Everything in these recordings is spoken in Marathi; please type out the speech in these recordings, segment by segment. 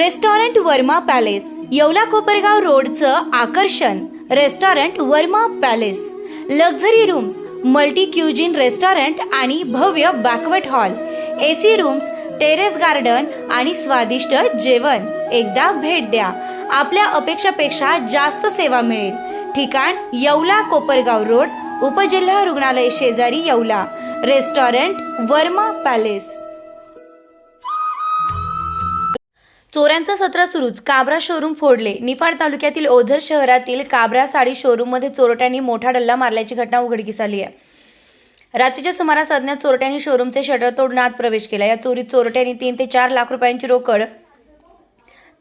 रेस्टॉरंट वर्मा पॅलेस, येवला कोपरगाव रोडचं आकर्षण restaurant Verma palace. Luxury rooms, multi cuisine restaurant आणि भव्य banquet hall, AC rooms, terrace garden आणि स्वादिष्ट जेवण. एकदा भेट द्या, आपल्या अपेक्षापेक्षा जास्त सेवा मिळेल. ठिकाण येवला कोपरगाव रोड, उपजिल्हा रुग्णालय शेजारी येवला. Restaurant Verma palace. चोऱ्यांचं सत्र सुरूच, काबरा शोरूम फोडले. निफाड तालुक्यातील ओझर शहरातील काबरा साडी शोरूममध्ये चोरट्यांनी मोठा डल्ला मारल्याची घटना उघडकीस आली आहे. रात्रीच्या सुमारास अज्ञात चोरट्यांनी शोरूमचे शटर तोडून आत प्रवेश केला. या चोरीत चोरट्यांनी 3 ते 4 लाख रुपयांची रोकड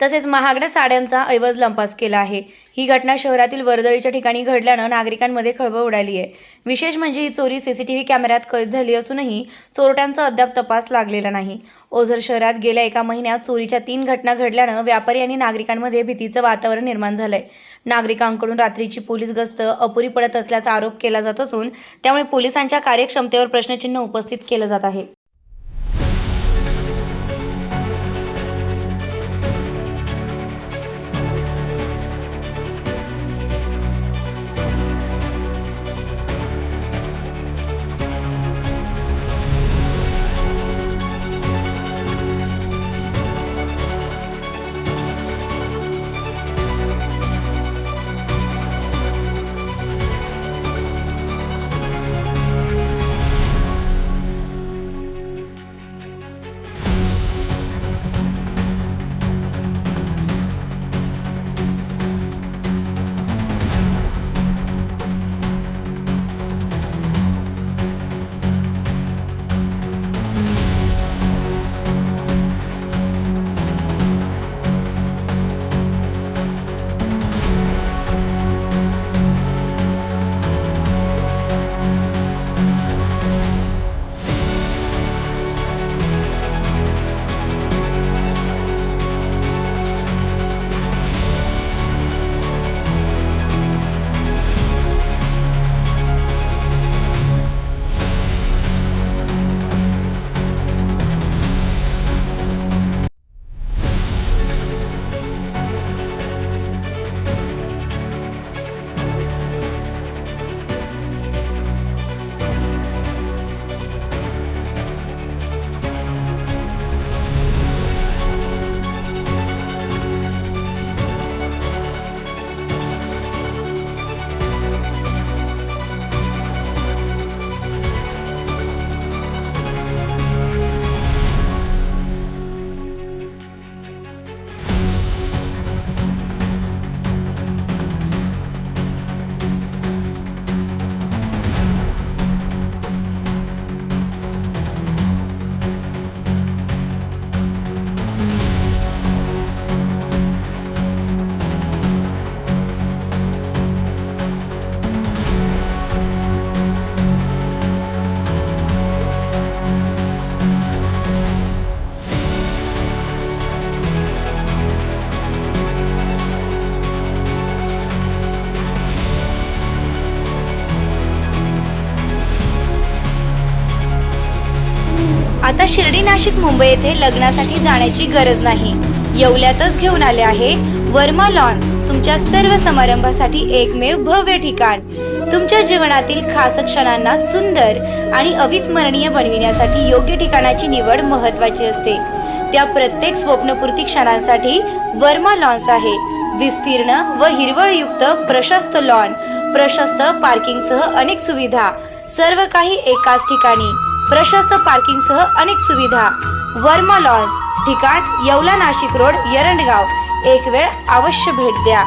तसेच महागड्या साड्यांचा ऐवज लंपास केला आहे. ही घटना शहरातील वर्दळीच्या ठिकाणी घडल्यानं नागरिकांमध्ये खळबळ उडाली आहे. विशेष म्हणजे ही चोरी सीसीटीव्ही कॅमेऱ्यात कैद झाली असूनही चोरट्यांचा अद्याप तपास लागलेला नाही. ओझर शहरात गेल्या 1 महिन्यात चोरीच्या 3 घटना घडल्यानं व्यापारी आणि नागरिकांमध्ये भीतीचं वातावरण निर्माण झालंय. नागरिकांकडून रात्रीची पोलीस गस्त अपुरी पडत असल्याचा आरोप केला जात असून त्यामुळे पोलिसांच्या कार्यक्षमतेवर प्रश्नचिन्ह उपस्थित केलं जात आहे. आता शिर्डी, नाशिक, मुंबई येथे लग्नासाठी जाण्याची गरज नाही. येवल्यातच घेऊन आले आहे वर्मा लॉन्स, तुमच्या सर्व समारंभासाठी एकमेव भव्य ठिकाण. तुमच्या जीवनातील खास क्षणांना सुंदर आणि अविस्मरणीय बनविण्यासाठी योग्य ठिकाणाची निवड महत्त्वाची असते. त्या प्रत्येक स्वप्नपूर्ती क्षणांसाठी वर्मा लॉन्स आहे. विस्तीर्ण व हिरवळयुक्त प्रशस्त लॉन, प्रशस्त पार्किंगसह अनेक सुविधा, सर्व काही एकाच ठिकाणी. प्रशस्त पार्किंगसह अनेक सुविधा. वर्मा लॉन्स, ठिकाण येवला, नाशिक रोड, एरंडगाव. एक वेळ अवश्य भेट द्या.